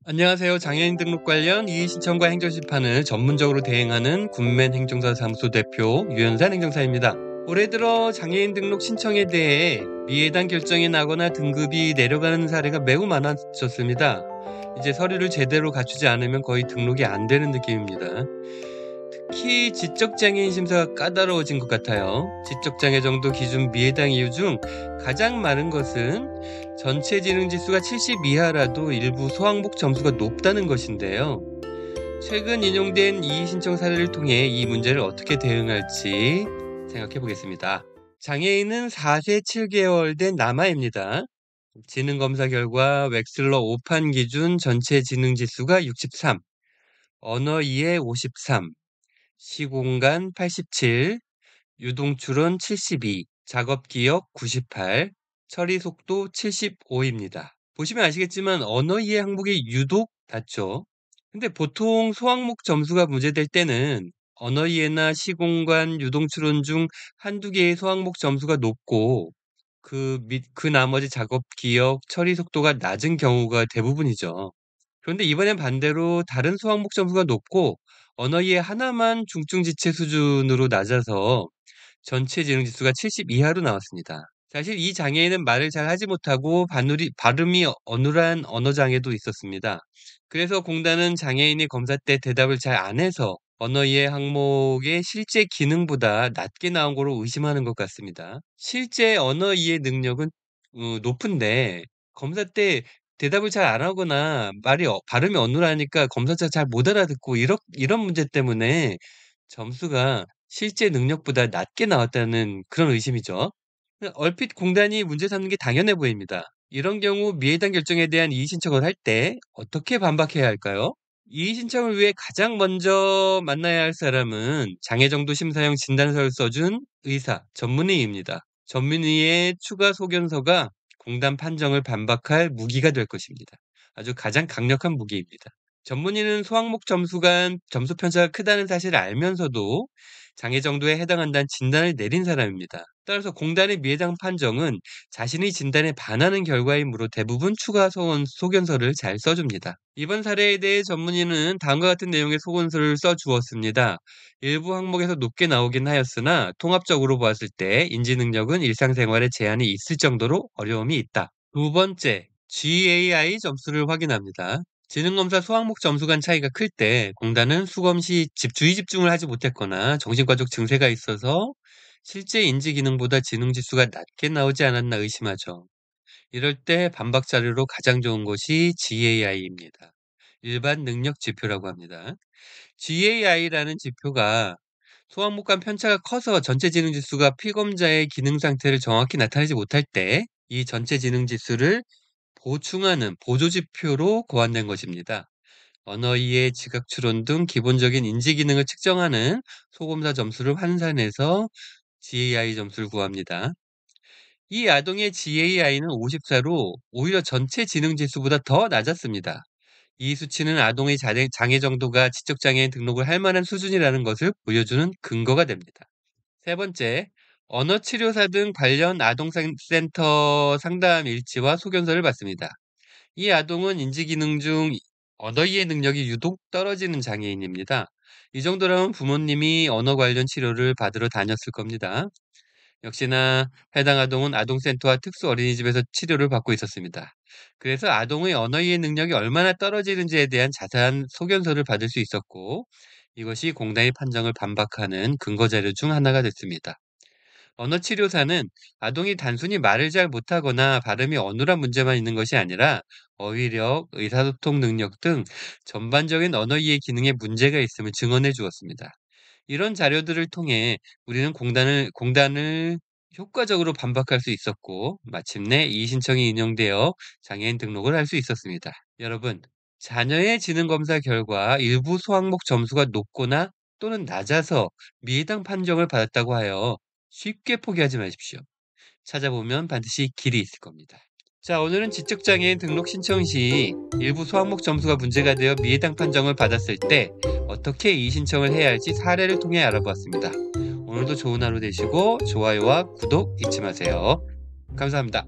안녕하세요. 장애인 등록 관련 이의신청과 행정심판을 전문적으로 대행하는 군맨 행정사 사무소 대표 유현산 행정사입니다. 올해 들어 장애인 등록 신청에 대해 미해당 결정이 나거나 등급이 내려가는 사례가 매우 많아졌습니다. 이제 서류를 제대로 갖추지 않으면 거의 등록이 안 되는 느낌입니다. 특히 지적장애인 심사가 까다로워진 것 같아요. 지적장애 정도 기준 미해당 이유 중 가장 많은 것은 전체 지능 지수가 70 이하라도 일부 소항목 점수가 높다는 것인데요. 최근 인용된 이의 신청 사례를 통해 이 문제를 어떻게 대응할지 생각해 보겠습니다. 장애인은 4세 7개월 된 남아입니다. 지능검사 결과 웩슬러 5판 기준 전체 지능 지수가 63, 언어 이해 53, 시공간 87, 유동추론 72, 작업기억 98, 처리속도 75입니다. 보시면 아시겠지만 언어 이해 항목이 유독 낮죠. 근데 보통 소항목 점수가 문제될 때는 언어 이해나 시공간, 유동추론 중 한두 개의 소항목 점수가 높고 그 나머지 작업기억, 처리속도가 낮은 경우가 대부분이죠. 그런데 이번엔 반대로 다른 수학목 점수가 높고 언어 이해 하나만 중증지체 수준으로 낮아서 전체 지능 지수가 70 이하로 나왔습니다. 사실 이 장애인은 말을 잘 하지 못하고 발음이 어눌한 언어 장애도 있었습니다. 그래서 공단은 장애인이 검사 때 대답을 잘 안 해서 언어 이해 항목의 실제 기능보다 낮게 나온 거로 의심하는 것 같습니다. 실제 언어 이해 능력은 높은데 검사 때 대답을 잘 안 하거나 발음이 어눌하니까 검사자가 잘 못 알아듣고 이런 문제 때문에 점수가 실제 능력보다 낮게 나왔다는 그런 의심이죠. 얼핏 공단이 문제 삼는 게 당연해 보입니다. 이런 경우 미해당 결정에 대한 이의 신청을 할 때 어떻게 반박해야 할까요? 이의 신청을 위해 가장 먼저 만나야 할 사람은 장애정도 심사형 진단서를 써준 의사, 전문의입니다. 전문의의 추가 소견서가 공단 판정을 반박할 무기가 될 것입니다. 아주 가장 강력한 무기입니다. 전문의는 소항목 점수 간 점수 편차가 크다는 사실을 알면서도 장애 정도에 해당한다는 진단을 내린 사람입니다. 따라서 공단의 미해당 판정은 자신의 진단에 반하는 결과이므로 대부분 추가 소견서를 잘 써줍니다. 이번 사례에 대해 전문의는 다음과 같은 내용의 소견서를 써주었습니다. 일부 항목에서 높게 나오긴 하였으나 통합적으로 보았을 때 인지 능력은 일상생활에 제한이 있을 정도로 어려움이 있다. 두 번째, GAI 점수를 확인합니다. 지능검사 수학목 점수 간 차이가 클 때 공단은 수검 시 주의 집중을 하지 못했거나 정신과적 증세가 있어서 실제 인지 기능보다 지능 지수가 낮게 나오지 않았나 의심하죠. 이럴 때 반박 자료로 가장 좋은 것이 GAI입니다. 일반 능력 지표라고 합니다. GAI라는 지표가 소항목 간 편차가 커서 전체 지능 지수가 피검자의 기능 상태를 정확히 나타내지 못할 때 이 전체 지능 지수를 보충하는 보조지표로 고안된 것입니다. 언어 이해, 지각 추론 등 기본적인 인지 기능을 측정하는 소검사 점수를 환산해서 GAI 점수를 구합니다. 이 아동의 GAI는 54로 오히려 전체 지능 지수보다 더 낮았습니다. 이 수치는 아동의 장애 정도가 지적장애인 등록을 할 만한 수준이라는 것을 보여주는 근거가 됩니다. 세 번째, 언어치료사 등 관련 아동센터 상담 일지와 소견서를 받습니다. 이 아동은 인지기능 중 언어 이해 능력이 유독 떨어지는 장애인입니다. 이 정도라면 부모님이 언어 관련 치료를 받으러 다녔을 겁니다. 역시나 해당 아동은 아동센터와 특수 어린이집에서 치료를 받고 있었습니다. 그래서 아동의 언어 이해 능력이 얼마나 떨어지는지에 대한 자세한 소견서를 받을 수 있었고, 이것이 공단의 판정을 반박하는 근거 자료 중 하나가 됐습니다. 언어치료사는 아동이 단순히 말을 잘 못하거나 발음이 어눌한 문제만 있는 것이 아니라 어휘력, 의사소통 능력 등 전반적인 언어 이해 기능에 문제가 있음을 증언해 주었습니다. 이런 자료들을 통해 우리는 공단을 효과적으로 반박할 수 있었고, 마침내 이의 신청이 인용되어 장애인 등록을 할 수 있었습니다. 여러분, 자녀의 지능검사 결과 일부 소항목 점수가 높거나 또는 낮아서 미해당 판정을 받았다고 하여 쉽게 포기하지 마십시오. 찾아보면 반드시 길이 있을 겁니다. 자, 오늘은 지적장애인 등록 신청 시 일부 소항목 점수가 문제가 되어 미해당 판정을 받았을 때 어떻게 이의 신청을 해야 할지 사례를 통해 알아보았습니다. 오늘도 좋은 하루 되시고 좋아요와 구독 잊지 마세요. 감사합니다.